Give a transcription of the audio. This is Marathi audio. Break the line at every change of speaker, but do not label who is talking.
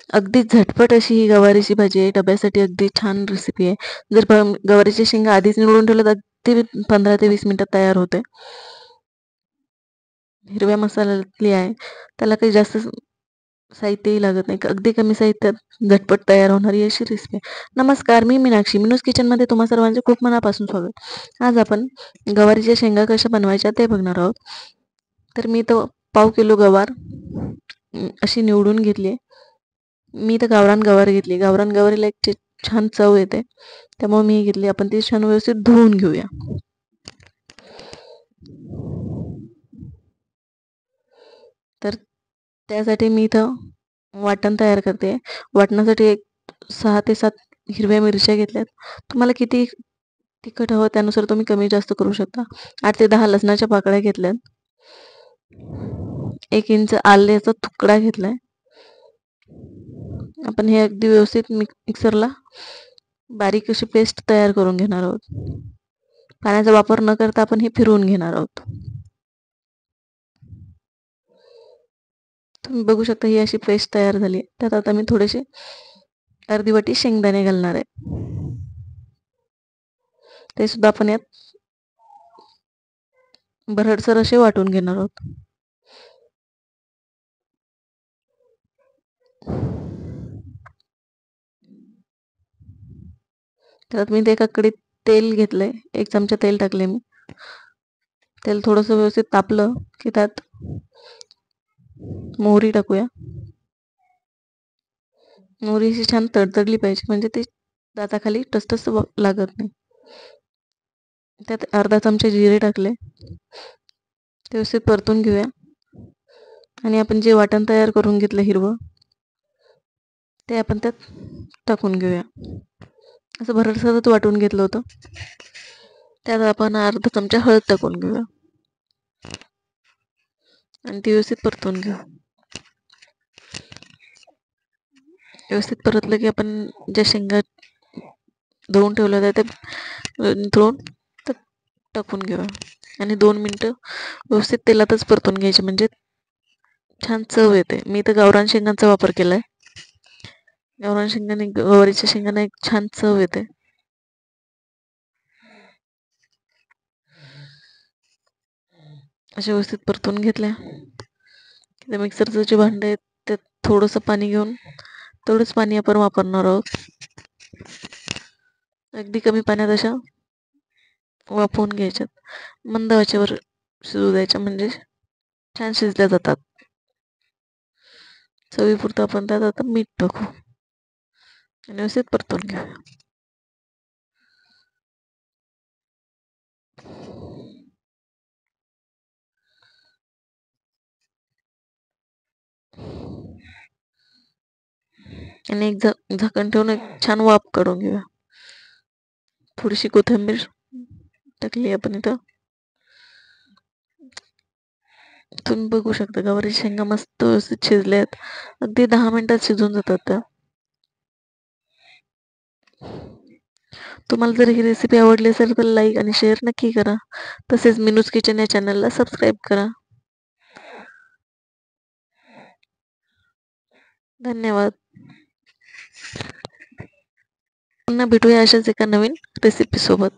अगदी झटपट अशी ही गवारीची भाजी आहे. डब्यासाठी अगदी छान रेसिपी आहे. जर गवारीच्या शेंगा आधीच निवडून ठेवल्या तर अगदी 15 ते 20 मिनिटात तयार होते. हिरव्या मसाल्यातली आहे. त्याला काही जास्त साहित्यही लागत नाही. अगदी कमी साहित्यात झटपट तयार होणारी अशी रेसिपी आहे. नमस्कार, मी मीनाक्षी. मीनूज किचनमध्ये तुम्हा सर्वांचे खूप मनापासून स्वागत. आज आपण गवारीच्या शेंगा कशा बनवायच्या ते बघणार आहोत. तर मी तो पाव किलो गवार अशी निवडून घेतली आहे. मी तर गावरान गवार घेतली. गावरान गवारीला एक छान चव येते. त्यामुळे मी घेतली. आपण ती छान व्यवस्थित धुवून घेऊया. तर त्यासाठी मी इथं वाटण तयार करते. वाटणासाठी एक 6 ते 7 हिरव्या मिरच्या घेतल्यात. तुम्हाला किती तिखट हवं त्यानुसार तुम्ही कमी जास्त करू शकता. 8 ते 10 लसणाच्या पाकळ्या घेतल्यात. 1 इंच आल्याचा तुकडा घेतलाय. आपण हे अगदी व्यवस्थित मिक्सरला बारीक अशी पेस्ट तयार करून घेणार आहोत. पाण्याचा वापर न करता आपण हे फिरवून घेणार आहोत. तुम्ही बघू शकता ही अशी पेस्ट तयार झाली. त्यात आता मी थोडेसे अर्धी वाटी शेंगदाणे घालणार आहे. ते सुद्धा आपण यात भरडसर असे वाटून घेणार आहोत. त्यात मी एका कडीत तेल घेतलंय. 1 चमचा तेल टाकले मी. तेल थोडंसं व्यवस्थित तापलं की त्यात मोहरी टाकूया. मोहरी अशी छान तडतडली पाहिजे म्हणजे ती दाताखाली टसटस लागत नाही. त्यात अर्धा चमचा जिरे टाकले. ते व्यवस्थित परतून घेऊया. आणि आपण जे वाटण तयार करून घेतलं हिरवं ते आपण त्यात टाकून घेऊया. असं भरडसरच वाटून घेतलं होतं. त्यात आपण अर्धा चमचा हळद टाकून घेऊया आणि ती व्यवस्थित परतून घेऊ. व्यवस्थित परतलं की आपण ज्या शेंगा धुवून ठेवल्या होत्या त्या धुवून टाकून घेऊया आणि 2 मिनटं व्यवस्थित तेलातच परतून घ्यायचे म्हणजे छान चव येते. मी तर गावरान शेंगांचा वापर केलाय. गावरान शेंगाने गवारीच्या शेंगांना एक छान चव येते. अशा व्यवस्थित परतून घेतल्या. त्या मिक्सरचं जे भांडं आहे त्यात थोडंसं पाणी घेऊन तेवढंच पाणी आपण वापरणार आहोत. अगदी कमी पाण्यात अशा वाफवून घ्यायच्यात. मंद आचेवर शिजू द्यायच्या म्हणजे छान शिजल्या जातात. चवीपुरतं आपण त्यात आता मीठ टाकू आणि व्यवस्थित परतून घेऊया. आणि एक झाकण ठेवून एक छान वाफ काढून घेऊया. थोडीशी कोथिंबीर टाकली आपण इथं. तुम्ही बघू शकता गवारीच्या शेंगा मस्त व्यवस्थित शिजल्यात. अगदी 10 मिनिटात शिजून जातात त्या. तुम्हाला जर ही रेसिपी आवडली असेल तर लाईक आणि शेअर नक्की करा. तसेच मीनूज किचन या चॅनलला सबस्क्राईब करा. धन्यवाद. पुन्हा भेटूया अशाच एका नवीन रेसिपी सोबत.